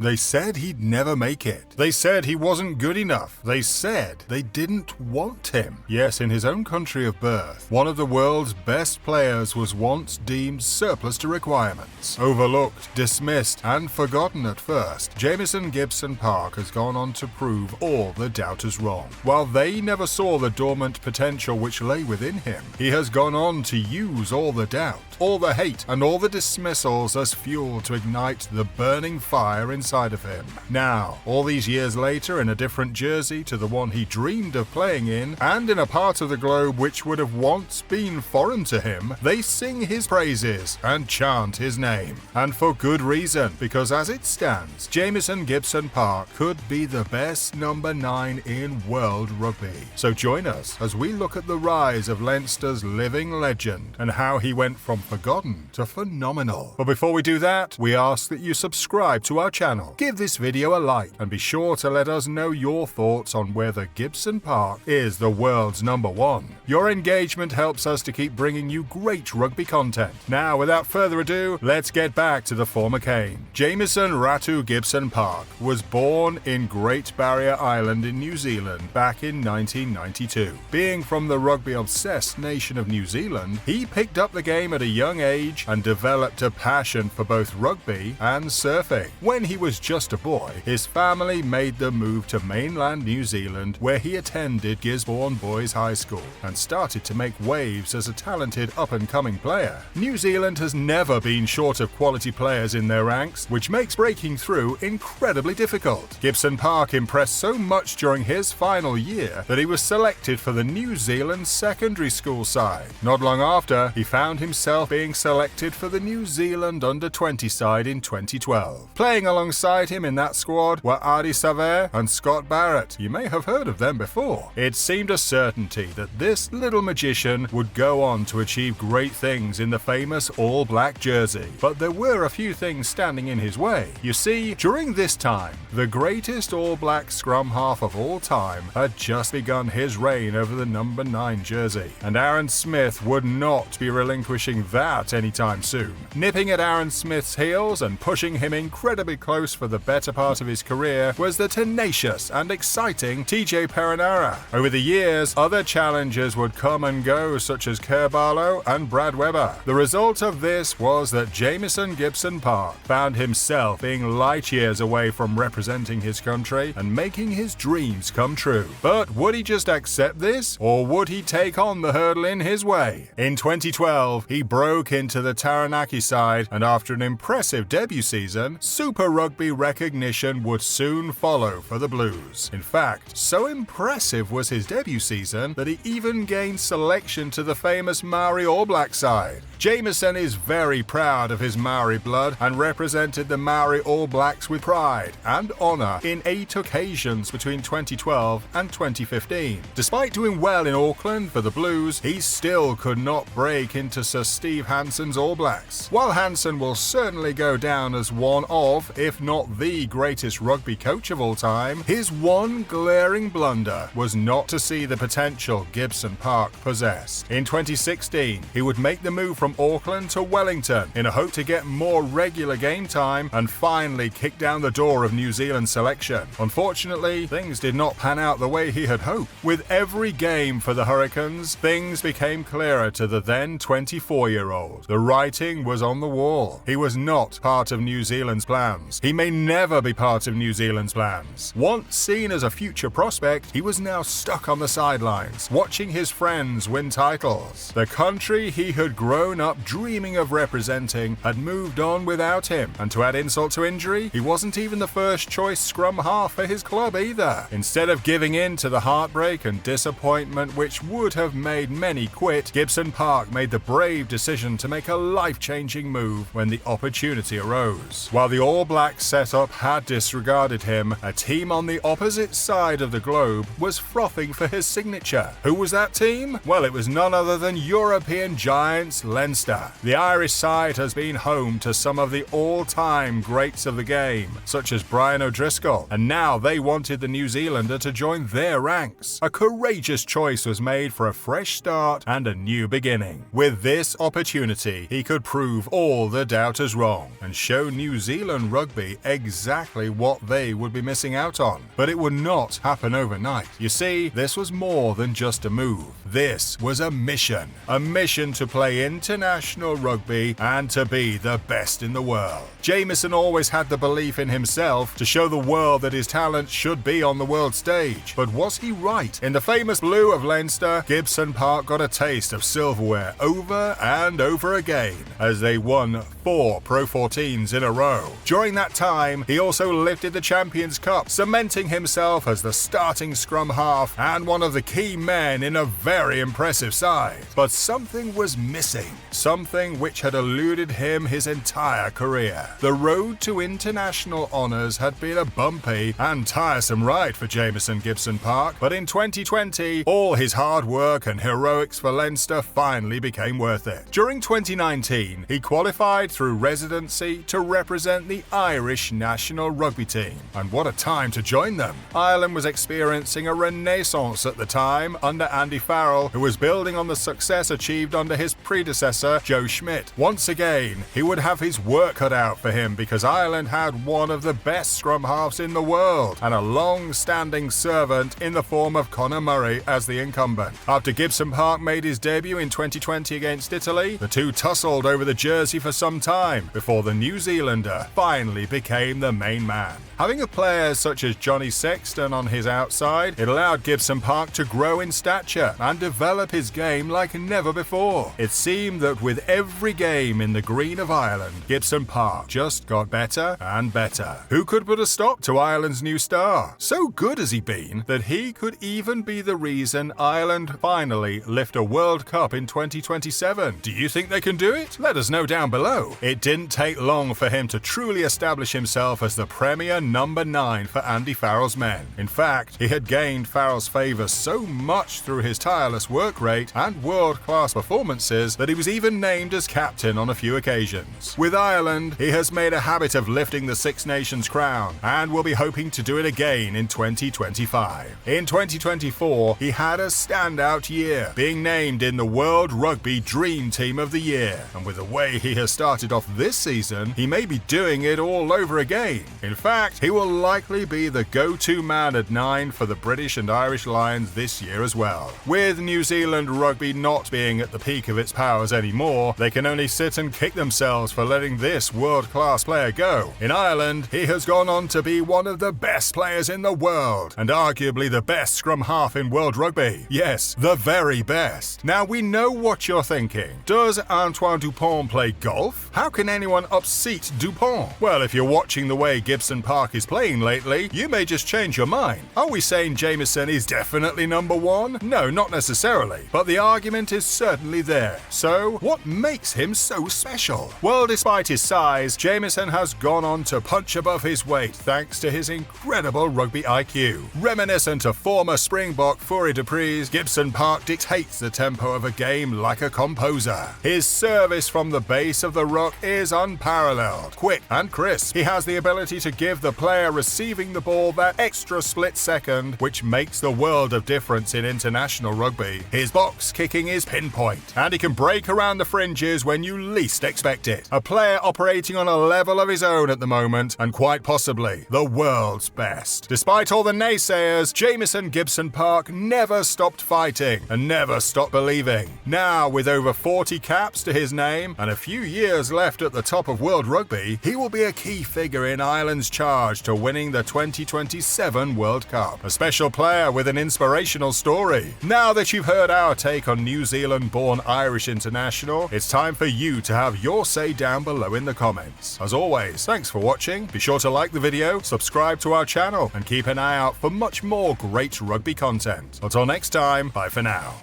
They said he'd never make it. They said he wasn't good enough. They said they didn't want him. Yes, in his own country of birth, one of the world's best players was once deemed surplus to requirements. Overlooked, dismissed, and forgotten at first, Jamison Gibson-Park has gone on to prove all the doubters wrong. While they never saw the dormant potential which lay within him, he has gone on to use all the doubt, all the hate, and all the dismissals as fuel to ignite the burning fire inside of him. Now, all these years later, in a different jersey to the one he dreamed of playing in, and in a part of the globe which would have once been foreign to him, they sing his praises and chant his name. And for good reason, because as it stands, Jamison Gibson-Park could be the best number 9 in world rugby. So join us as we look at the rise of Leinster's living legend and how he went from forgotten to phenomenal. But before we do that, we ask that you subscribe to our channel, give this video a like, and be sure to let us know your thoughts on whether Gibson-Park is the world's number 1. Your engagement helps us to keep bringing you great rugby content. Now, without further ado, let's get back to the former Cane. Jamison Ratu Gibson-Park was born in Great Barrier Island in New Zealand back in 1992. Being from the rugby-obsessed nation of New Zealand, he picked up the game at a young age and developed a passion for both rugby and surfing. When he was just a boy, his family made the move to mainland New Zealand, where he attended Gisborne Boys High School and started to make waves as a talented up-and-coming player. New Zealand has never been short of quality players in their ranks, which makes breaking through incredibly difficult. Gibson-Park impressed so much during his final year that he was selected for the New Zealand secondary school side. Not long after, he found himself being selected for the New Zealand under-20 side in 2012. Playing alongside him in that squad were Adi Saver and Scott Barrett. You may have heard of them before. It seemed a certainty that this little magician would go on to achieve great things in the famous all-black jersey. But there were a few things standing in his way. You see, during this time, the greatest all-black scrum half of all time had just begun his reign over the number 9 jersey, and Aaron Smith would not be relinquishing that anytime soon. Nipping at Aaron Smith's heels and pushing him incredibly close for the better part of his career was the tenacious and exciting TJ Perenara. Over the years, other challengers would come and go, such as Kerr Barlow and Brad Weber. The result of this was that Jamison Gibson-Park found himself being light years away from representing his country and making his dreams come true. But would he just accept this, or would he take on the hurdle in his way? In 2012, he broke into the Taranaki side, and after an impressive debut season, Super Rugby recognition would soon follow for the Blues. In fact, so impressive was his debut season that he even gained selection to the famous Maori All Black side. Jamison is very proud of his Maori blood and represented the Maori All Blacks with pride and honour in 8 occasions between 2012 and 2015. Despite doing well in Auckland for the Blues, he still could not break into Sir Steve Hansen's All Blacks. While Hansen will certainly go down as one of, if not the greatest rugby coach of all time, his one glaring blunder was not to see the potential Gibson-Park possessed. In 2016, he would make the move from Auckland to Wellington in a hope to get more regular game time and finally kick down the door of New Zealand selection. Unfortunately, things did not pan out the way he had hoped. With every game for the Hurricanes, things became clearer to the then 24-year-old. The writing was on the wall. He was not part of New Zealand's plans. He may never be part of New Zealand's plans. Once seen as a future prospect, he was now stuck on the sidelines, watching his friends win titles. The country he had grown up dreaming of representing had moved on without him, and to add insult to injury, he wasn't even the first choice scrum half for his club either. Instead of giving in to the heartbreak and disappointment which would have made many quit, Gibson-Park made the brave decision to make a life-changing move when the opportunity arose. While the All Black setup had disregarded him, a team on the opposite side of the globe was frothing for his signature. Who was that team? Well, it was none other than European giants Leinster. The Irish side has been home to some of the all-time greats of the game, such as Brian O'Driscoll, and now they wanted the New Zealander to join their ranks. A courageous choice was made for a fresh start and a new beginning. With this opportunity, he could prove all the doubters wrong and show New Zealand rugby be exactly what they would be missing out on. But it would not happen overnight. You see, this was more than just a move. This was a mission to play international rugby and to be the best in the world. Jamison always had the belief in himself to show the world that his talent should be on the world stage. But was he right? In the famous blue of Leinster, Gibson-Park got a taste of silverware over and over again as they won 4 Pro 14s in a row. During that time, he also lifted the Champions Cup, cementing himself as the starting scrum half and one of the key men in a very impressive side. But something was missing, something which had eluded him his entire career. The road to international honours had been a bumpy and tiresome ride for Jamison Gibson-Park, but in 2020, all his hard work and heroics for Leinster finally became worth it. During 2019, he qualified through residency to represent the Irish national rugby team. And what a time to join them! Ireland was experiencing a renaissance at the time under Andy Farrell, who was building on the success achieved under his predecessor, Joe Schmidt. Once again, he would have his work cut out for him because Ireland had one of the best scrum halves in the world and a long-standing servant in the form of Conor Murray as the incumbent. After Gibson-Park made his debut in 2020 against Italy, the two tussled over the jersey for some time before the New Zealander finally became the main man. Having a player such as Johnny Sexton on his outside, it allowed Gibson-Park to grow in stature and develop his game like never before. It seemed that with every game in the green of Ireland, Gibson-Park just got better and better. Who could put a stop to Ireland's new star? So good has he been that he could even be the reason Ireland finally lift a World Cup in 2027. Do you think they can do it? Let us know down below. It didn't take long for him to truly establish himself as the premier number 9 for Andy Farrell's men. In fact, he had gained Farrell's favour so much through his tireless work rate and world-class performances that he was even named as captain on a few occasions. With Ireland, he has made a habit of lifting the Six Nations crown and will be hoping to do it again in 2025. In 2024, he had a standout year, being named in the World Rugby Dream Team of the Year. And with the way he has started off this season, he may be doing it all over again. In fact, he will likely be the go-to man at 9 for the British and Irish Lions this year as well. With New Zealand rugby not being at the peak of its powers anymore, they can only sit and kick themselves for letting this world-class player go. In Ireland, he has gone on to be one of the best players in the world, and arguably the best scrum half in world rugby. Yes, the very best. Now we know what you're thinking. Does Antoine Dupont play golf? How can anyone upseat Dupont? Well, if you're watching the way Gibson-Park is playing lately, you may just change your mind. Are we saying Jamison is definitely number 1? No, not necessarily, but the argument is certainly there. So, what makes him so special? Well, despite his size, Jamison has gone on to punch above his weight thanks to his incredible rugby IQ. Reminiscent of former Springbok Fourie du Preez, Gibson-Park dictates the tempo of a game like a composer. His service from the base of the ruck is unparalleled, quick and crisp. He has the ability to give the player receiving the ball that extra split second, which makes the world of difference in international rugby. His box kicking is pinpoint, and he can break around the fringes when you least expect it. A player operating on a level of his own at the moment, and quite possibly the world's best. Despite all the naysayers, Jamison Gibson-Park never stopped fighting and never stopped believing. Now, with over 40 caps to his name and a few years left at the top of world rugby, he will be a key figure in Ireland's charge to winning the 2027 World Cup. A special player with an inspirational story. Now that you've heard our take on New Zealand-born Irish international, it's time for you to have your say down below in the comments. As always, thanks for watching. Be sure to like the video, subscribe to our channel, and keep an eye out for much more great rugby content. Until next time, bye for now.